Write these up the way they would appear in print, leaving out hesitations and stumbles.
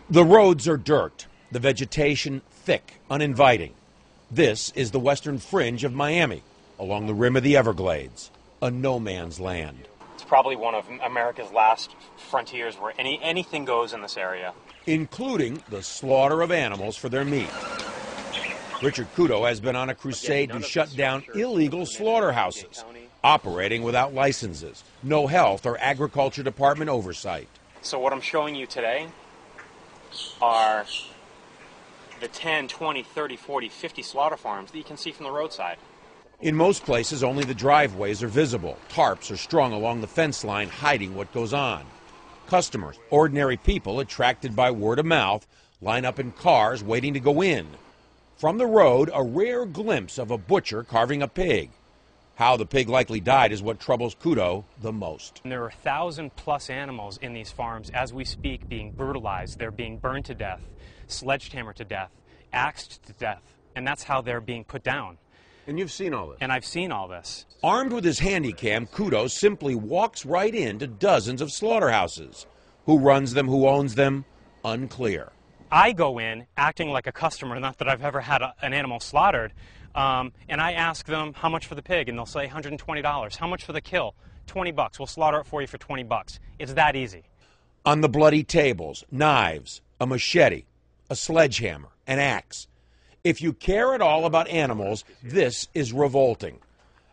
The roads are dirt, the vegetation thick, uninviting. This is the western fringe of Miami, along the rim of the Everglades, a no man's land. It's probably one of America's last frontiers where anything goes in this area. Including the slaughter of animals for their meat. Richard Kudo has been on a crusade to shut down illegal slaughterhouses, operating without licenses, no health or agriculture department oversight. So what I'm showing you today are the 10, 20, 30, 40, 50 slaughter farms that you can see from the roadside. In most places, only the driveways are visible. Tarps are strung along the fence line, hiding what goes on. Customers, ordinary people attracted by word of mouth, line up in cars waiting to go in. From the road, a rare glimpse of a butcher carving a pig. How the pig likely died is what troubles Kudo the most. And there are 1,000+ animals in these farms as we speak being brutalized. They're being burned to death, sledgehammered to death, axed to death, and that's how they're being put down. And you've seen all this? And I've seen all this. Armed with his handycam, Kudo simply walks right into dozens of slaughterhouses. Who runs them, who owns them, unclear. I go in acting like a customer, not that I've ever had an animal slaughtered, and I ask them how much for the pig, and they'll say $120. How much for the kill? $20. We'll slaughter it for you for $20. It's that easy. On the bloody tables, knives, a machete, a sledgehammer, an axe. If you care at all about animals, this is revolting.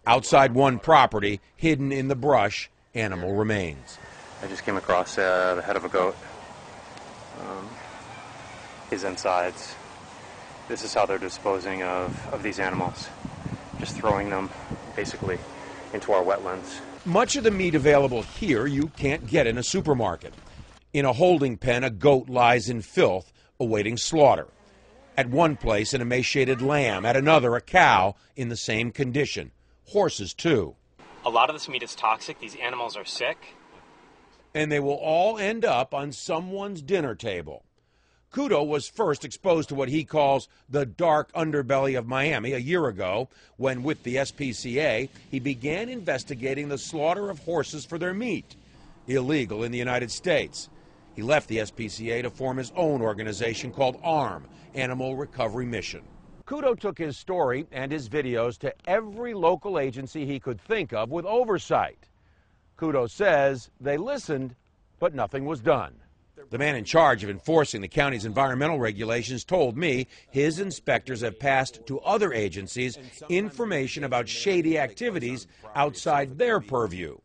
Outside one property, hidden in the brush, animal remains. I just came across the head of a goat. His insides. This is how they're disposing of these animals. Just throwing them, basically, into our wetlands. Much of the meat available here you can't get in a supermarket. In a holding pen, a goat lies in filth, awaiting slaughter. At one place, an emaciated lamb. At another, a cow in the same condition. Horses, too. A lot of this meat is toxic. These animals are sick. And they will all end up on someone's dinner table. Kudo was first exposed to what he calls the dark underbelly of Miami a year ago when, with the SPCA, he began investigating the slaughter of horses for their meat, illegal in the United States. He left the SPCA to form his own organization called ARM, Animal Recovery Mission. Kudo took his story and his videos to every local agency he could think of with oversight. Kudo says they listened, but nothing was done. The man in charge of enforcing the county's environmental regulations told me his inspectors have passed to other agencies information about shady activities outside their purview.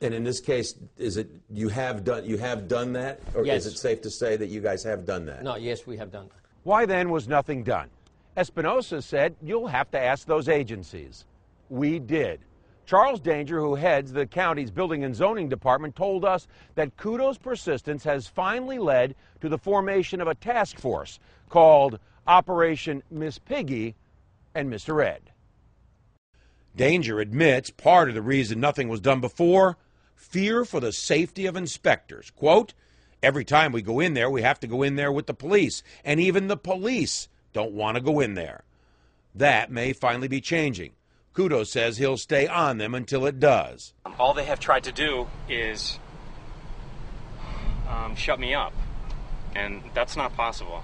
And in this case, is it you have done that, or yes. Is it safe to say that you guys have done that? No, yes, we have done that. Why then was nothing done? Espinosa said you'll have to ask those agencies. We did. Charles Danger, who heads the county's Building and Zoning Department, told us that Kudo's persistence has finally led to the formation of a task force called Operation Miss Piggy and Mr. Ed. Danger admits part of the reason nothing was done before, fear for the safety of inspectors. Quote, every time we go in there, we have to go in there with the police, and even the police don't want to go in there. That may finally be changing. Kudo says he'll stay on them until it does. All they have tried to do is shut me up, and that's not possible.